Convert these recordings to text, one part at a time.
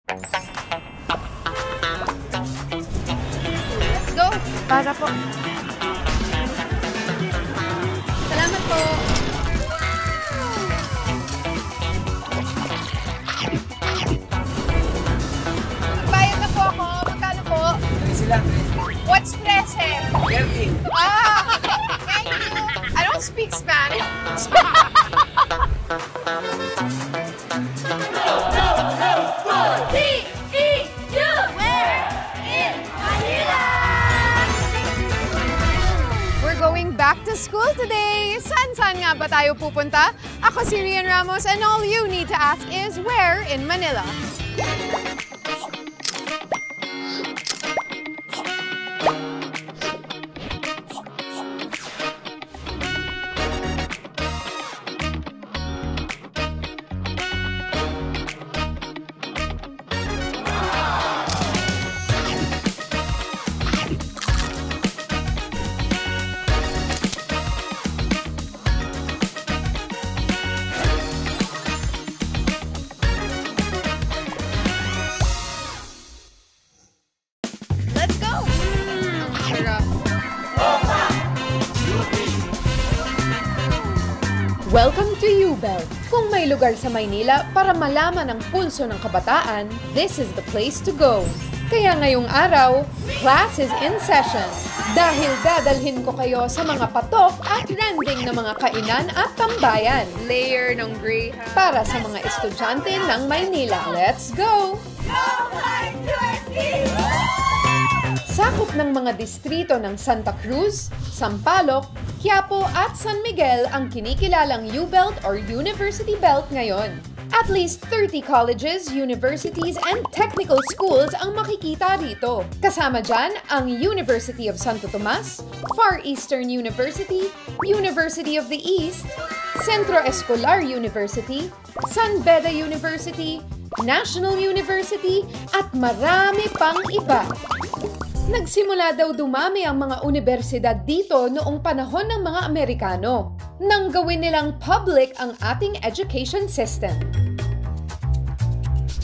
Let's go! Para po. Salamat po. Bayad na po ako. Magkano po? What's prese? Ah! Thank you. I don't speak Spanish. We're going back to school today. Saan nga ba tayo pupunta? Ako si Rian Ramos and all you need to ask is where in Manila? Let's go! Welcome to UBEL. Kung may lugar sa Maynila para malaman ang pulso ng kabataan, this is the place to go. Kaya ngayong araw, class is in session. Dahil dadalhin ko kayo sa mga patok at trending na mga kainan at tambayan. Layer ng Greyhound. Para sa mga estudyante ng Maynila. Let's go! Sakop ng mga distrito ng Santa Cruz, Sampaloc, Quiapo at San Miguel ang kinikilalang U-Belt or University Belt ngayon. At least 30 colleges, universities, and technical schools ang makikita rito. Kasama dyan ang University of Santo Tomas, Far Eastern University, University of the East, Centro Escolar University, San Beda University, National University, at marami pang iba. Nagsimula daw dumami ang mga universidad dito noong panahon ng mga Amerikano, nang gawin nilang public ang ating education system.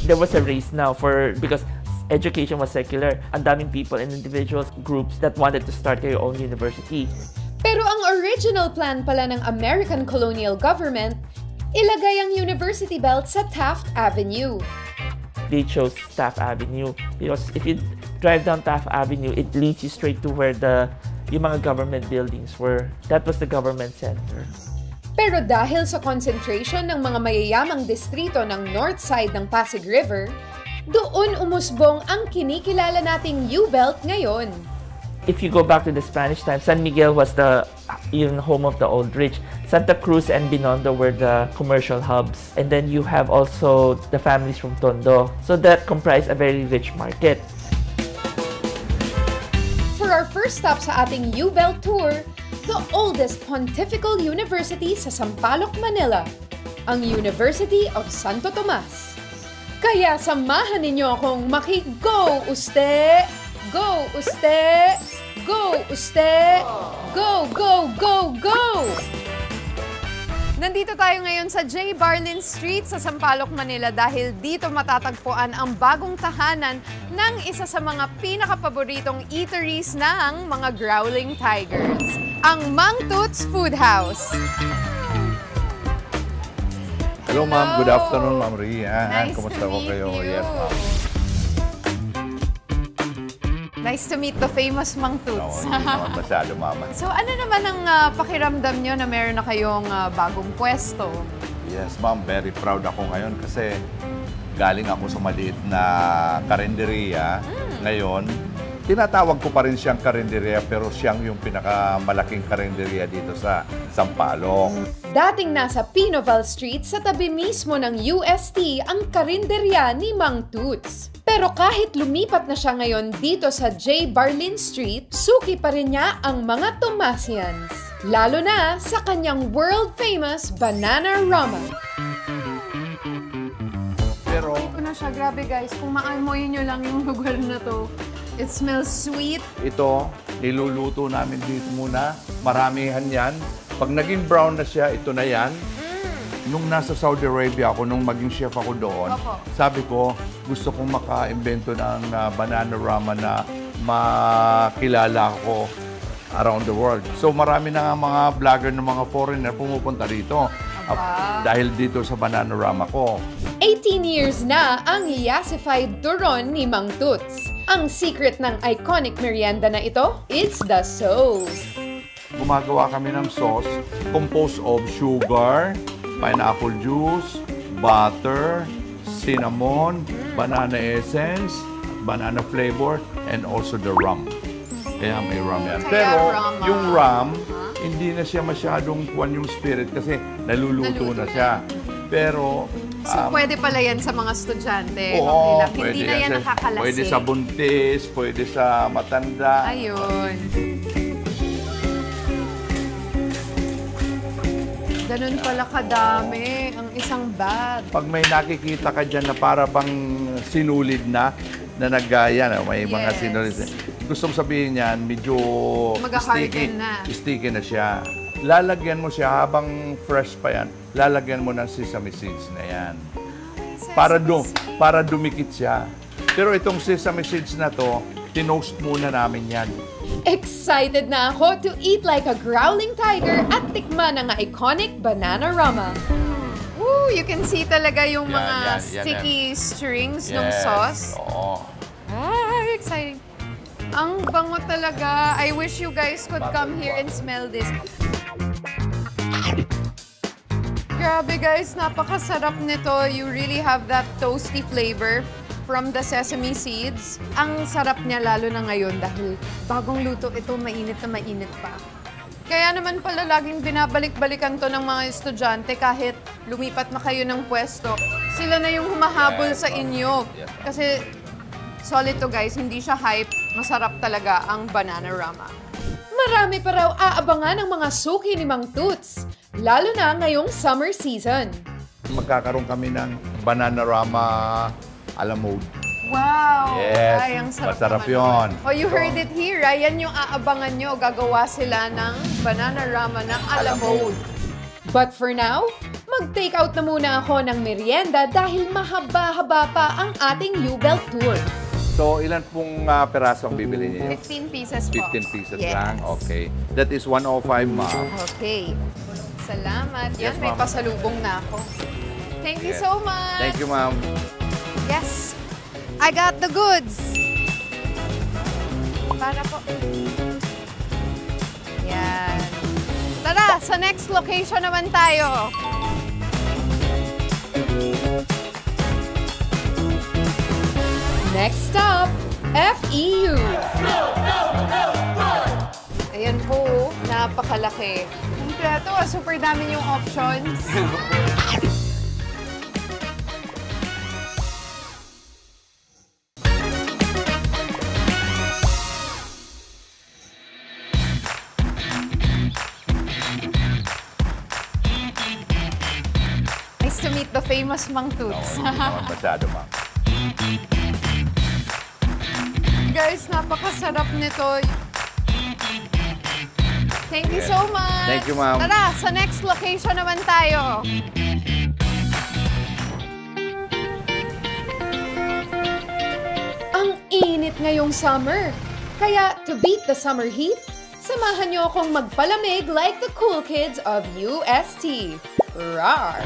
There was a race now because education was secular. Ang daming people and individuals, groups that wanted to start their own university. Pero ang original plan pala ng American colonial government, ilagay ang University Belt sa Taft Avenue. They chose Taft Avenue because if you drive down Taft Avenue, it leads you straight to where yung mga government buildings were. That was the government center. Pero dahil sa concentration ng mga mayayamang distrito ng north side ng Pasig River, doon umusbong ang kinikilala nating U-Belt ngayon. If you go back to the Spanish time, San Miguel was the home of the old rich. Santa Cruz and Binondo were the commercial hubs. And then you have also the families from Tondo. So that comprised a very rich market. For our first stop sa ating U-Belt tour, the oldest pontifical university sa Sampaloc, Manila, ang University of Santo Tomas. Kaya samahan ninyo akong maki-go uste! Go uste! Go uste! Go, go, go, go! Nandito tayo ngayon sa J. Barlin Street sa Sampaloc, Manila dahil dito matatagpuan ang bagong tahanan ng isa sa mga pinakapaboritong eateries ng mga growling tigers, ang Mang Toots Food House. Hello ma'am, good afternoon ma'am Ria. Nice Kumusta to po meet kayo? you. Yes ma'am. Nice to meet the famous Mang Toots. No, hindi naman masyado mama. So ano naman ang pakiramdam nyo na meron na kayong bagong pwesto? Yes ma'am, very proud ako ngayon kasi galing ako sa maliit na karinderya. Ngayon, tinatawag ko pa rin siyang karinderya pero siyang yung pinakamalaking karinderya dito sa Sampaloc. Dating nasa Pinoval Street sa tabi mismo ng UST ang karinderya ni Mang Toots. Pero kahit lumipat na siya ngayon dito sa J. Barlin Street, suki pa rin niya ang mga Tomasians. Lalo na sa kanyang world-famous Banana Rama. Pero Ito na siya, grabe guys, kung maamoy nyo lang yung lugar na to. It smells sweet. ito, niluluto namin dito muna. Maramihan yan. Pag naging brown na siya, ito na yan. nung nasa Saudi Arabia ako, nung maging chef ako doon, Opo. sabi ko, gusto kong maka-invento ng Bananarama na makilala ko around the world. So marami na nga mga vlogger ng mga foreigner pumupunta dito. Dahil dito sa Bananarama ko. 18 years na ang yasified turon ni Mang Toots. Ang secret ng iconic merienda na ito, it's the sauce. Gumagawa kami ng sauce composed of sugar, pineapple juice, butter, cinnamon, banana essence, banana flavor, and also the rum. Kaya may rum yan. Kaya Pero rum, yung rum, hindi na siya masyadong kuwan yung spirit kasi naluluto na siya. Pero So, pwede pala yan sa mga estudyante. oo, Okay, hindi na yan nakakalasing. Pwede sa buntis, pwede sa matanda. Ayun. Ganun pala kadami ang isang bag. Pag may nakikita ka dyan na para bang sinulid na naggaya na, may mga Yes. sinulid. Gusto mong sabihin yan, medyo Mag-harden na. sticky na siya. Lalagyan mo siya habang fresh pa yan, lalagyan mo ng sesame seeds na yan. Para dumikit siya. Pero itong sesame seeds na to, tinoast muna namin yan. Excited na ako to eat like a growling tiger at tikman ang iconic Bananarama. Woo! You can see talaga yung Yan, mga yan, sticky strings ng Yes. sauce. Oo. Ah, exciting. Ang bango talaga. I wish you guys could come here and smell this. Grabe guys, napakasarap nito. You really have that toasty flavor from the sesame seeds. Ang sarap niya lalo na ngayon dahil bagong luto ito, mainit na mainit pa. Kaya naman pala laging binabalik-balikan to ng mga estudyante kahit lumipat na kayo ng pwesto. Sila na yung humahabol sa inyo. Kasi solid to guys, hindi siya hype. Masarap talaga ang Bananarama. Marami pa raw aabangan ng mga suki ni Mang Toots, lalo na ngayong summer season. Magkakaroon kami ng Bananarama alamode. Wow! Yes, Ay, ang sarap masarap naman yun. nun. Oh, you heard it here. Ayan yung aabangan nyo. Gagawa sila ng Bananarama ng alamode. But for now, mag-take out na muna ako ng merienda dahil mahaba-haba pa ang ating U-Belt tour. So, ilan pong peraso ang bibili niyo? 15 pieces po. 15 pieces Yes. lang? Okay. That is 105, ma'am. Okay. Salamat. Yan, Yes, may ma'am. pasalubong na ako. Thank you Yes. so much. Thank you, ma'am. Yes, I got the goods. Para po. Yan. Tara, sa next location naman tayo. Next stop, FEU. Ayan po, napakalaki. Kompleto, super dami yung options. Nice to meet the famous Mang No, Toots. hindi naman masyado, ma'am. Guys, napakasarap nito. Thank you so much. Thank you, ma'am. Tara, sa next location naman tayo. Ang init ngayong summer. Kaya, to beat the summer heat, samahan niyo akong magpalamig like the cool kids of UST. Rawr!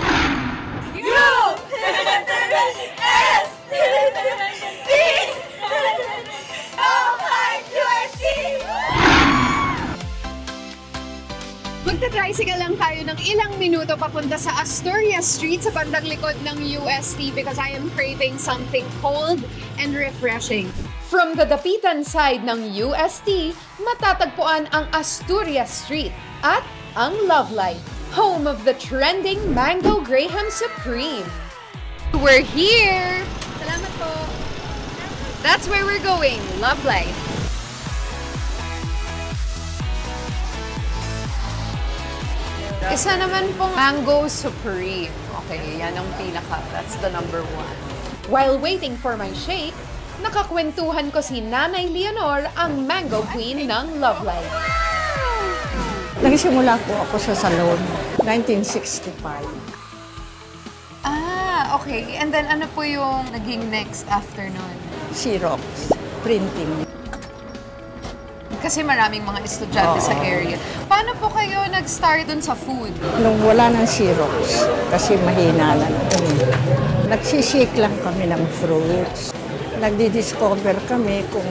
Magta-tricycle lang tayo ng ilang minuto papunta sa Astoria Street sa bandang likod ng UST because I am craving something cold and refreshing. From the Dapitan side ng UST, matatagpuan ang Astoria Street at ang Love Light, home of the trending Mango Graham Supreme. We're here! Salamat po! That's where we're going, Love Light. Isa naman pong Mango Supreme. Okay, yan ang pinaka. That's the number one. While waiting for my shake, nakakwentuhan ko si Nanay Leonor, ang Mango Queen ng Love Life. Nagsimula po ako sa salon, 1965. Okay, and then ano po yung naging next after nun? Xerox, printing. Kasi maraming mga estudyante sa area. Paano po kayo nag-start dun sa food? Nung wala ng Xerox, kasi mahina lang kami. Nagsishake lang kami ng fruits. Nagdi-discover kami kung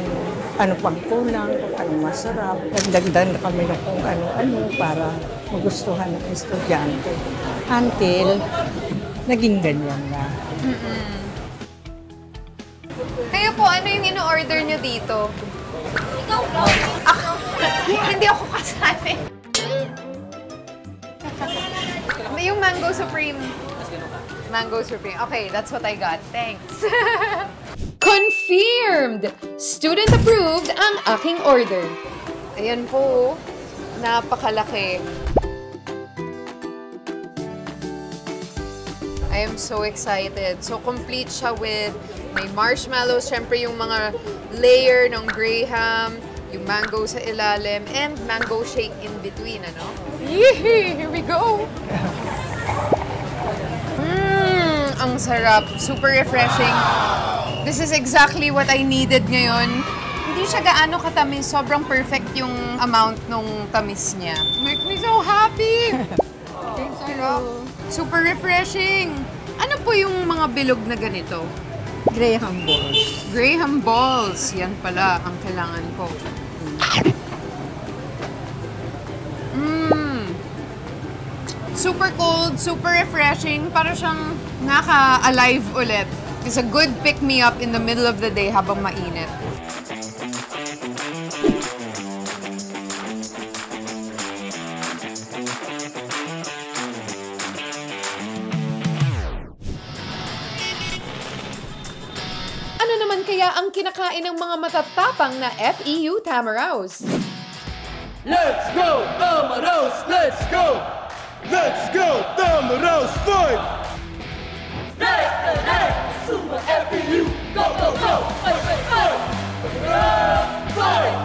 ano pang kulang, kung ano masarap. Nagdagdan kami ng kung ano-ano para magustuhan ng estudyante. Until naging ganyan na. Kayo po, ano yung ino-order nyo dito? Hindi ako kasali. Yung Mango Supreme. Mango Supreme. Okay, that's what I got. Thanks. Confirmed! Student approved ang aking order. Ayan po. Napakalaki. I am so excited. So, complete siya with may marshmallows, syempre yung mga layer ng graham, yung mango sa ilalim, and mango shake in between, ano? Yee! Here we go! Ang sarap. Super refreshing. This is exactly what I needed ngayon. Hindi siya gaano katamis. Sobrang perfect yung amount nung tamis niya. Make me so happy! Ang sarap. Super refreshing. Ano po yung mga bilog na ganito? Graham balls. Graham balls. Yan pala ang kailangan ko. Super cold, super refreshing. Para siyang naka-alive ulit. It's a good pick-me-up in the middle of the day habang mainit. Ano naman kaya ang kinakain ng mga matatapang na FEU Tamaraws? Let's go, Tamaraws! Let's go! Let's go, Tamaraws! Fight! Night! Suma FEU! Go, go, go! Fight! Tamaraws! Fight!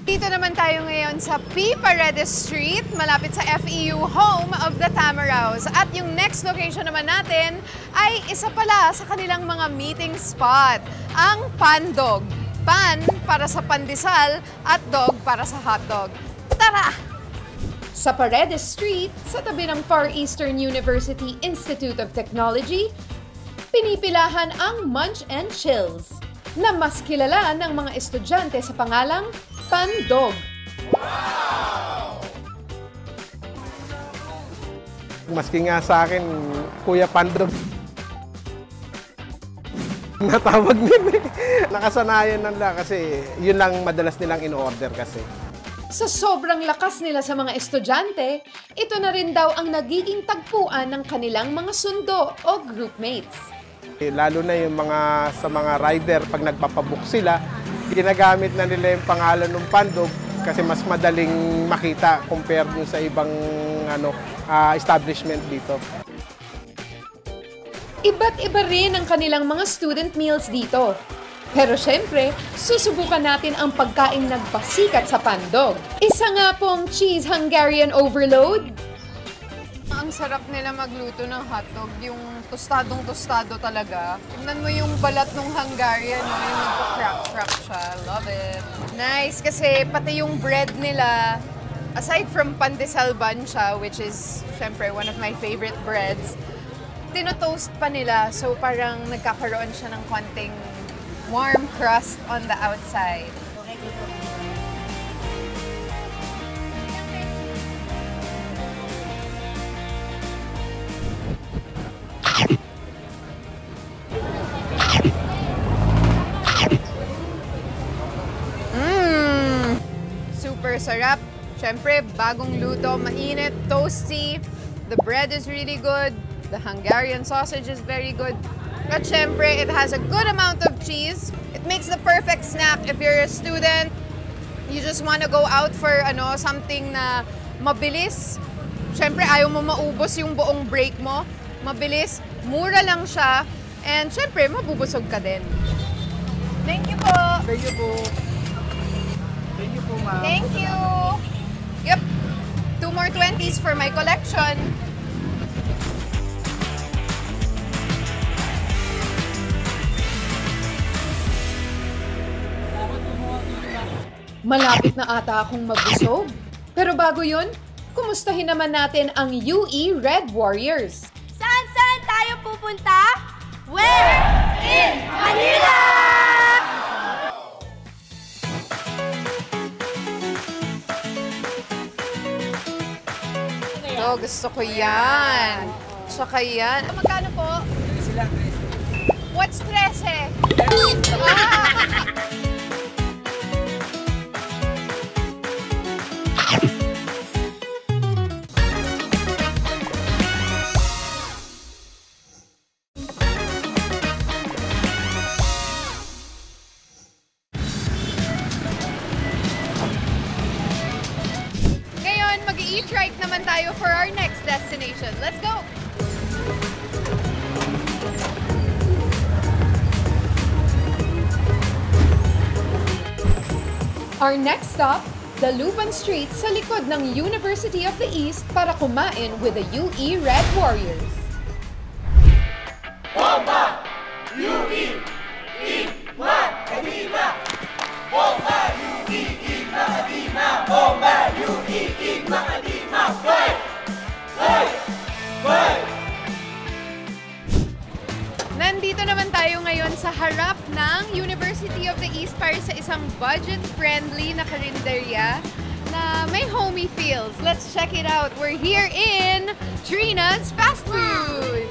Dito naman tayo ngayon sa P. Paredes Street, malapit sa FEU, home of the Tamaraws. At yung next location naman natin ay isa pala sa kanilang mga meeting spot, ang Pandog. Pan para sa pandesal at dog para sa hotdog. Tara! Sa Paredes Street, sa tabi ng Far Eastern University Institute of Technology, pinipilahan ang Munch and Chills, na mas kilala ng mga estudyante sa pangalang Pandog. Maski nga sa akin, Kuya Pandog. Natawag nila. Nakasanayan nila kasi yun lang madalas nilang in-order kasi. Sa sobrang lakas nila sa mga estudyante, ito na rin daw ang nagiging tagpuan ng kanilang mga sundo o groupmates. Lalo na yung mga sa mga rider, pag nagpapabook sila, ginagamit na nila yung pangalan ng Pandog kasi mas madaling makita compared dun sa ibang establishment dito. Iba't iba rin ang kanilang mga student meals dito. Pero syempre, susubukan natin ang pagkaing nagpasikat sa Pandog. Isa nga pong cheese Hungarian overload. Ang sarap nila magluto ng hotdog, yung tostadong-tostado talaga. Tignan mo yung balat ng Hungarian, no? Yung nagpo-crack-crack siya. Love it. Nice, kasi pati yung bread nila, aside from pandesal bun siya, which is, syempre, one of my favorite breads, tinotoast pa nila, so parang nagkakaroon siya ng konting warm crust on the outside. Super sarap. Syempre, bagong luto, mainit, toasty. The bread is really good. The Hungarian sausage is very good. At syempre, it has a good amount of cheese. It makes the perfect snack if you're a student. You just want to go out for something na mabilis. Syempre, ayaw mo maubos yung buong break mo. Mabilis, mura lang siya. And syempre, mabubusog ka din. Thank you po! Thank you po. Thank you po, ma'am. Thank you! Yep. 2 more 20s for my collection. Malapit na ata akong mabusog. Pero bago yun, kumustahin naman natin ang UE Red Warriors. Saan tayo pupunta? Where? In Manila! Oh, gusto ko yan. Tsaka yan. Magkano po? What's 13? Ah! Mag-e-trike naman tayo for our next destination. Let's go! Our next stop, Dalupan Street sa likod ng University of the East para kumain with the UE Red Warriors. Bomba! UE! Igma! Kadima! Bomba! UE! Igma! Kadima! Bomba! UE! Igma! Kadima! Fight! Fight! Fight! Nandito naman tayo ngayon sa harap ng University of the East para sa isang budget-friendly na karinderya na may homey feels. Let's check it out. We're here in Trina's Fast Food!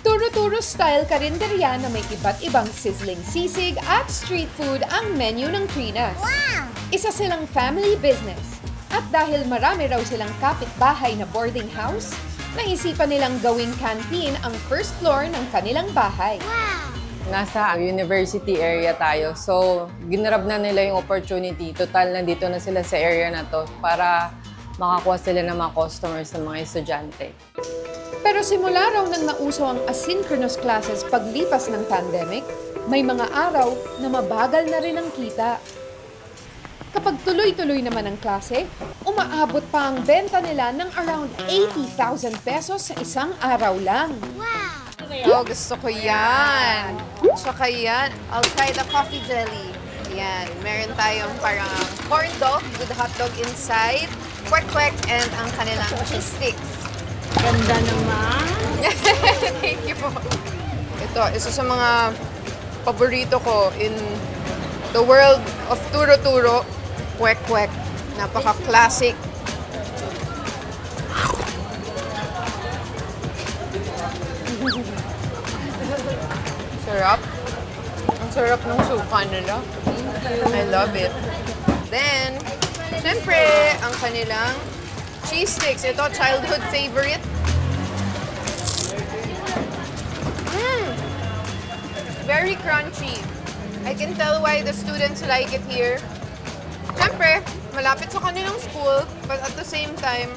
Turo-turo style karinderya na may iba't ibang sizzling sisig at street food ang menu ng Trina's. Wow! Isa silang family business. At dahil marami raw silang kapitbahay na boarding house, naisipan nilang gawing canteen ang first floor ng kanilang bahay. Wow! Nasa university area tayo, so ginarab na nila yung opportunity. Total, nandito na sila sa area na to para makakuha sila ng mga customers ng mga estudyante. Pero simula raw nang nauso ang asynchronous classes paglipas ng pandemic, may mga araw na mabagal na rin ang kita. Kapag tuloy-tuloy naman ang klase, umaabot pa ang benta nila ng around 80,000 pesos sa isang araw lang. Wow! Oh, gusto ko yan! Tsaka yan, I'll try the coffee jelly. Yan, meron tayong parang corn dog with hot dog inside, kwek-kwek, and ang kanilang cheese sticks. Ganda naman. Thank you po. Ito, isa sa mga paborito ko in the world of turo-turo. Kwek-kwek. Napaka-classic. Sarap. Ang sarap ng suka nila. I love it. Then, syempre, ang kanilang cheese sticks. Ito, childhood favorite. Very crunchy. I can tell why the students like it here. Siyempre, malapit sa kanilang school, but at the same time,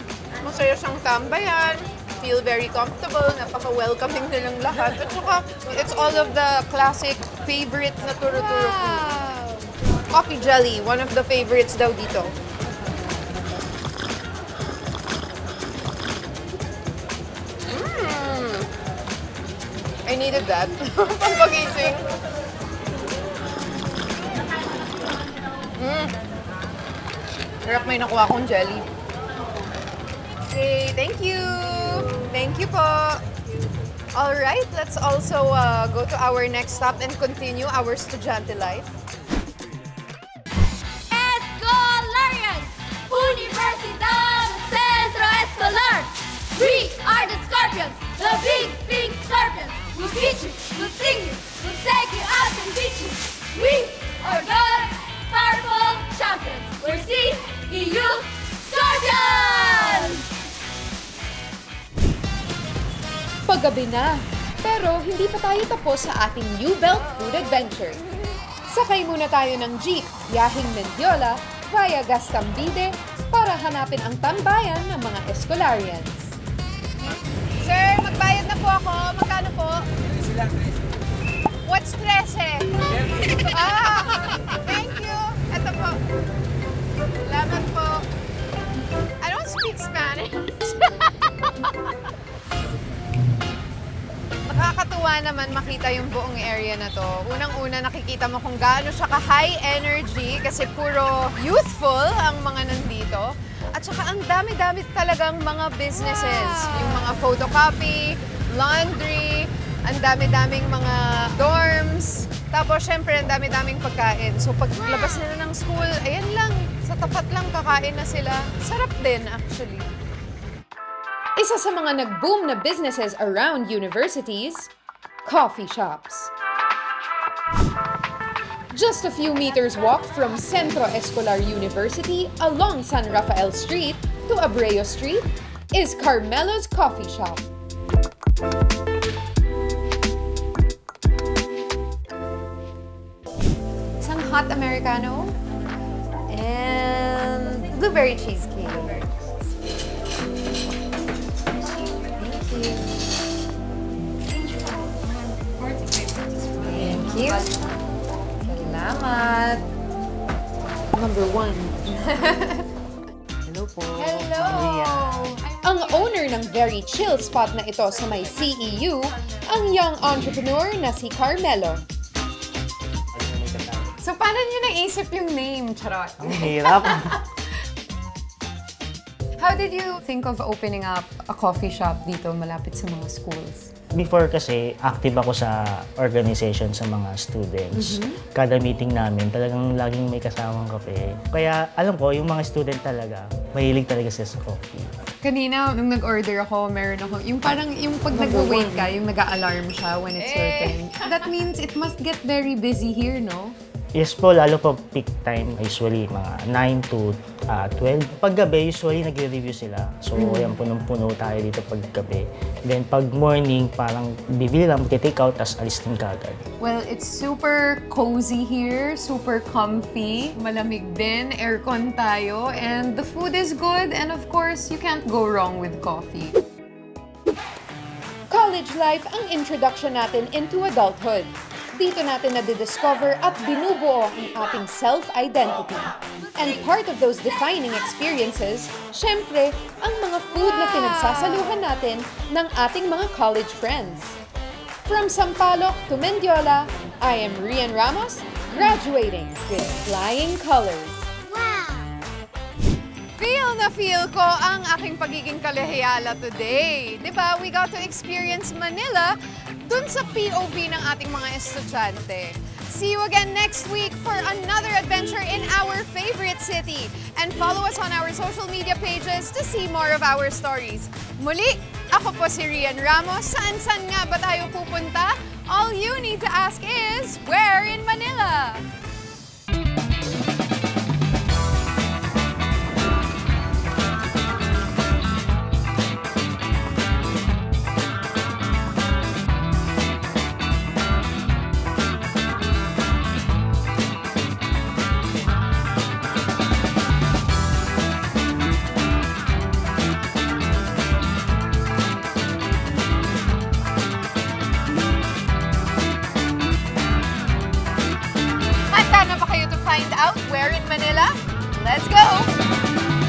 masaya siyang tambayan, feel very comfortable, napaka-welcoming nilang lahat. At saka, it's all of the classic favorite na turo-turo food. Coffee jelly, one of the favorites daw dito. I needed that. Pampagising. Sarap, may nakuha akong jelly. Okay, thank you! Thank you po! Alright, let's also go to our next stop and continue our estudyante life. Escolarians! Universidad Centro Escolar! We are the Scorpions! The big, big Scorpions! We'll beat you! We'll sting you! We'll take you out and beat you! We are God's powerful champions! We're CEU Scorpions! Paggabi na, pero hindi pa tayo tapos sa ating U-Belt Food Adventure. Sakay muna tayo ng jeep, yahing Mendiola, via Gastambide, para hanapin ang tambayan ng mga Escolarians. Sir, magbayad na po ako. Magkano po? What's 13? Thank you. Ito po. Salamat po. I don't speak Spanish. Nakakatuwa naman makita yung buong area na to. Unang-una nakikita mo kung gaano siya ka-high energy kasi puro youthful ang mga nandito. At saka ang dami-dami talagang mga businesses. Yung mga photocopy, laundry, ang dami-daming mga dorms. Tapos syempre ang dami-daming pagkain. So paglabas nila ng school, ayan lang, sa tapat lang kakain na sila. Sarap din actually. Isa sa mga nag-boom na businesses around universities, coffee shops. Just a few meters walk from Centro Escolar University along San Rafael Street to Abreu Street is Carmelo's Coffee Shop. Isang hot Americano and blueberry cheesecake. Thank you. Salamat. Number 1. Hello po. Hello! Ang owner ng very chill spot na ito sa may CEU, ang young entrepreneur na si Carmelo. So, paano niyo naisip yung name, Charot? Ang hirap. How did you think of opening up a coffee shop dito malapit sa mga schools? Before kasi, active ako sa organization sa mga students. Kada meeting namin, talagang laging may kasamang kape. Kaya alam ko, yung mga student talaga, mahilig talaga sila sa coffee. Kanina, nung nag-order ako, meron ako, yung parang, yung pag nag-wait ka, yung nag-a-alarm siya when it's your turn. That means it must get very busy here, no? Yes po, lalo po peak time, usually mga 9 to 12. Paggabi, usually nagre-review sila. So, yan, punong-puno tayo dito paggabi. Then, pag morning, parang bibili lang, mag-take out, tas alis din kagad. Well, it's super cozy here, super comfy, malamig din, aircon tayo, and the food is good, and of course, you can't go wrong with coffee. College life ang introduction natin into adulthood. Dito natin nadidiscover at binubuo ang ating self-identity. And part of those defining experiences, syempre, ang mga food na pinagsasaluhan natin ng ating mga college friends. From Sampaloc to Mendiola, I am Rian Ramos, graduating with flying colors. Feel ko ang aking pagiging kalehiyala today. Diba? We got to experience Manila dun sa POV ng ating mga estudyante. See you again next week for another adventure in our favorite city. And follow us on our social media pages to see more of our stories. Muli, ako po si Rian Ramos. Saan nga ba tayo pupunta? All you need to ask is, where in Manila? Find out where in Manila? Let's go!